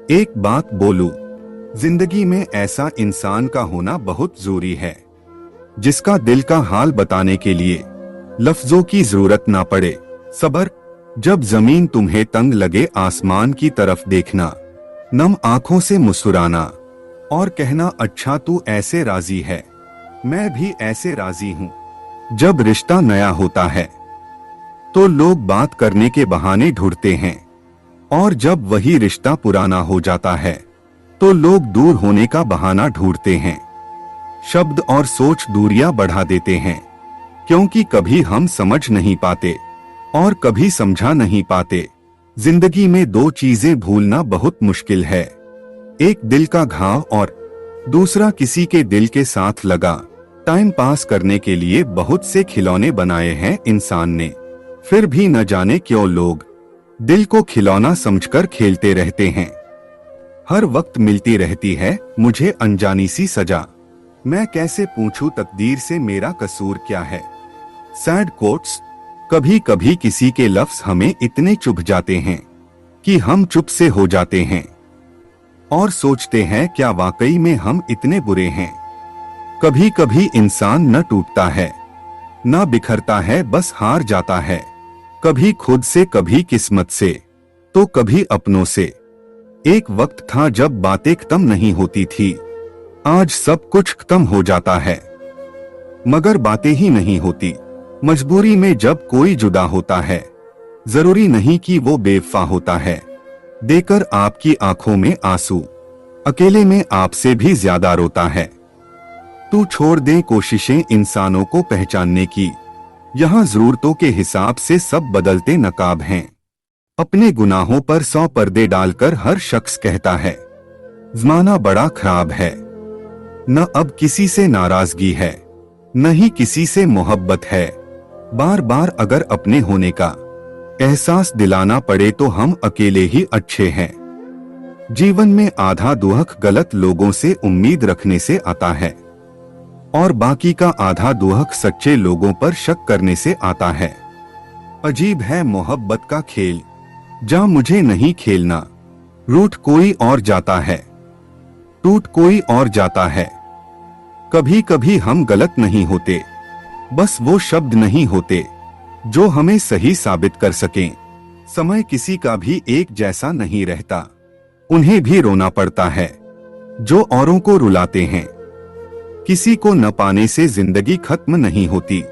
एक बात बोलूं, जिंदगी में ऐसा इंसान का होना बहुत जरूरी है जिसका दिल का हाल बताने के लिए लफ्जों की जरूरत ना पड़े। सबर, जब जमीन तुम्हें तंग लगे आसमान की तरफ देखना, नम आंखों से मुस्कुराना और कहना अच्छा तू ऐसे राजी है, मैं भी ऐसे राजी हूँ। जब रिश्ता नया होता है तो लोग बात करने के बहाने ढूंढते हैं, और जब वही रिश्ता पुराना हो जाता है तो लोग दूर होने का बहाना ढूंढते हैं। शब्द और सोच दूरियां बढ़ा देते हैं, क्योंकि कभी हम समझ नहीं पाते और कभी समझा नहीं पाते। जिंदगी में दो चीजें भूलना बहुत मुश्किल है, एक दिल का घाव और दूसरा किसी के दिल के साथ लगा। टाइम पास करने के लिए बहुत से खिलौने बनाए हैं इंसान ने, फिर भी न जाने क्यों लोग दिल को खिलौना समझकर खेलते रहते हैं। हर वक्त मिलती रहती है मुझे अनजानी सी सजा, मैं कैसे पूछूं तकदीर से मेरा कसूर क्या है। सैड कोट्स, कभी कभी किसी के लफ्ज हमें इतने चुभ जाते हैं कि हम चुप से हो जाते हैं और सोचते हैं क्या वाकई में हम इतने बुरे हैं। कभी कभी इंसान न टूटता है न बिखरता है, बस हार जाता है, कभी खुद से, कभी किस्मत से, तो कभी अपनों से। एक वक्त था जब बातें खत्म नहीं होती थी, आज सब कुछ खत्म हो जाता है मगर बातें ही नहीं होती। मजबूरी में जब कोई जुदा होता है, जरूरी नहीं कि वो बेवफा होता है। देकर आपकी आंखों में आंसू, अकेले में आपसे भी ज्यादा रोता है। तू छोड़ दे कोशिशें इंसानों को पहचानने की, यहाँ जरूरतों के हिसाब से सब बदलते नकाब हैं। अपने गुनाहों पर 100 पर्दे डालकर हर शख्स कहता है जमाना बड़ा खराब है। न अब किसी से नाराजगी है, न ही किसी से मोहब्बत है। बार बार अगर अपने होने का एहसास दिलाना पड़े तो हम अकेले ही अच्छे हैं। जीवन में आधा दुहक गलत लोगों से उम्मीद रखने से आता है और बाकी का आधा दुहक सच्चे लोगों पर शक करने से आता है। अजीब है मोहब्बत का खेल, जा मुझे नहीं खेलना। रूठ कोई और जाता है, टूट कोई और जाता है। कभी कभी हम गलत नहीं होते, बस वो शब्द नहीं होते जो हमें सही साबित कर सकें। समय किसी का भी एक जैसा नहीं रहता, उन्हें भी रोना पड़ता है जो औरों को रुलाते हैं। किसी को न पाने से जिंदगी खत्म नहीं होती,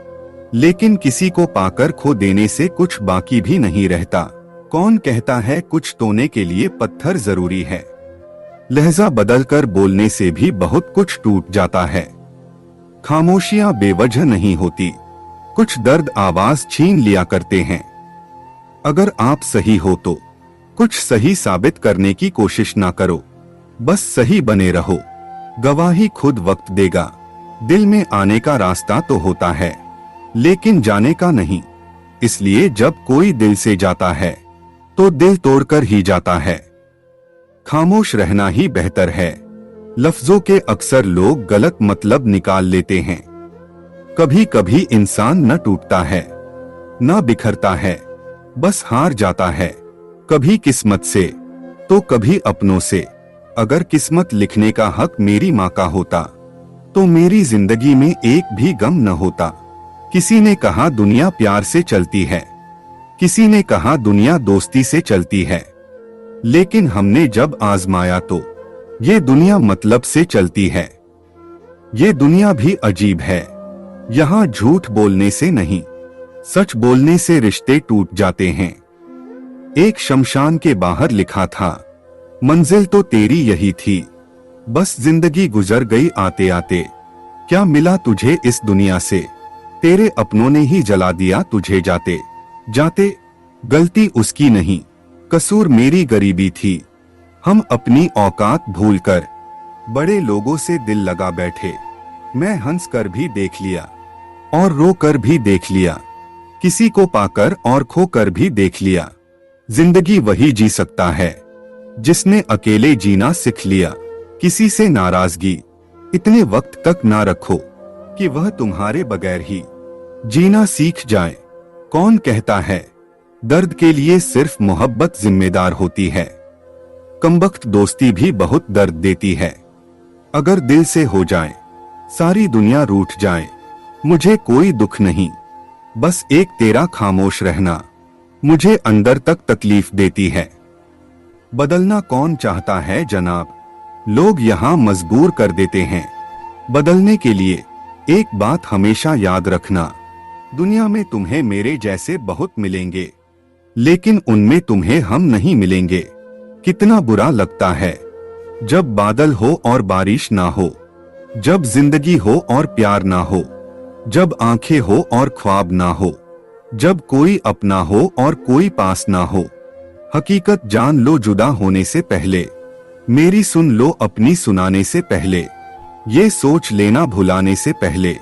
लेकिन किसी को पाकर खो देने से कुछ बाकी भी नहीं रहता। कौन कहता है कुछ तोड़ने के लिए पत्थर जरूरी है, लहजा बदलकर बोलने से भी बहुत कुछ टूट जाता है। खामोशियां बेवजह नहीं होती, कुछ दर्द आवाज छीन लिया करते हैं। अगर आप सही हो तो कुछ सही साबित करने की कोशिश ना करो, बस सही बने रहो। गवाही खुद वक्त देगा, दिल में आने का रास्ता तो होता है लेकिन जाने का नहीं। इसलिए जब कोई दिल से जाता है तो दिल तोड़कर ही जाता है। खामोश रहना ही बेहतर है, लफ्जों के अक्सर लोग गलत मतलब निकाल लेते हैं। कभी कभी इंसान न टूटता है न बिखरता है, बस हार जाता है, कभी किस्मत से तो कभी अपनों से। अगर किस्मत लिखने का हक मेरी माँ का होता तो मेरी जिंदगी में एक भी गम न होता। किसी ने कहा दुनिया प्यार से चलती है, किसी ने कहा दुनिया दोस्ती से चलती है, लेकिन हमने जब आजमाया तो ये दुनिया मतलब से चलती है। ये दुनिया भी अजीब है, यहाँ झूठ बोलने से नहीं, सच बोलने से रिश्ते टूट जाते हैं। एक शमशान के बाहर लिखा था मंजिल तो तेरी यही थी, बस जिंदगी गुजर गई आते आते। क्या मिला तुझे इस दुनिया से, तेरे अपनों ने ही जला दिया तुझे जाते जाते। गलती उसकी नहीं, कसूर मेरी गरीबी थी। हम अपनी औकात भूलकर बड़े लोगों से दिल लगा बैठे। मैं हंस कर भी देख लिया और रो कर भी देख लिया, किसी को पाकर और खो कर भी देख लिया। जिंदगी वही जी सकता है जिसने अकेले जीना सीख लिया। किसी से नाराजगी इतने वक्त तक ना रखो कि वह तुम्हारे बगैर ही जीना सीख जाए। कौन कहता है दर्द के लिए सिर्फ मोहब्बत जिम्मेदार होती है। कमबख्त दोस्ती भी बहुत दर्द देती है। अगर दिल से हो जाए, सारी दुनिया रूठ जाए, मुझे कोई दुख नहीं, बस एक तेरा खामोश रहना मुझे अंदर तक तकलीफ देती है। बदलना कौन चाहता है जनाब, लोग यहाँ मजबूर कर देते हैं। बदलने के लिए एक बात हमेशा याद रखना, दुनिया में तुम्हें मेरे जैसे बहुत मिलेंगे, लेकिन उनमें तुम्हें हम नहीं मिलेंगे। कितना बुरा लगता है जब बादल हो और बारिश ना हो, जब जिंदगी हो और प्यार ना हो, जब आंखें हो और ख्वाब ना हो, जब कोई अपना हो और कोई पास ना हो। हकीकत जान लो जुदा होने से पहले, मेरी सुन लो अपनी सुनाने से पहले, ये सोच लेना भुलाने से पहले,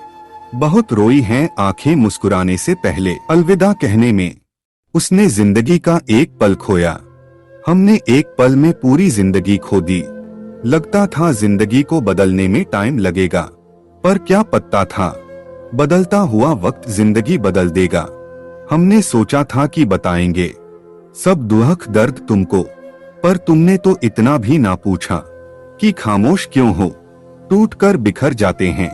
बहुत रोई हैं आंखें मुस्कुराने से पहले। अलविदा कहने में उसने जिंदगी का एक पल खोया, हमने एक पल में पूरी जिंदगी खो दी। लगता था जिंदगी को बदलने में टाइम लगेगा, पर क्या पता था बदलता हुआ वक्त जिंदगी बदल देगा। हमने सोचा था कि बताएंगे सब दुख दर्द तुमको, पर तुमने तो इतना भी ना पूछा कि खामोश क्यों हो। टूट कर बिखर जाते हैं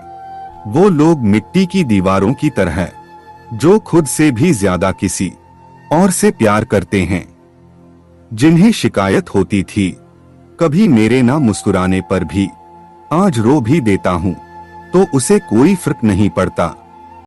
वो लोग मिट्टी की दीवारों की तरह, जो खुद से भी ज्यादा किसी और से प्यार करते हैं। जिन्हें शिकायत होती थी कभी मेरे ना मुस्कुराने पर भी, आज रो भी देता हूँ तो उसे कोई फर्क नहीं पड़ता।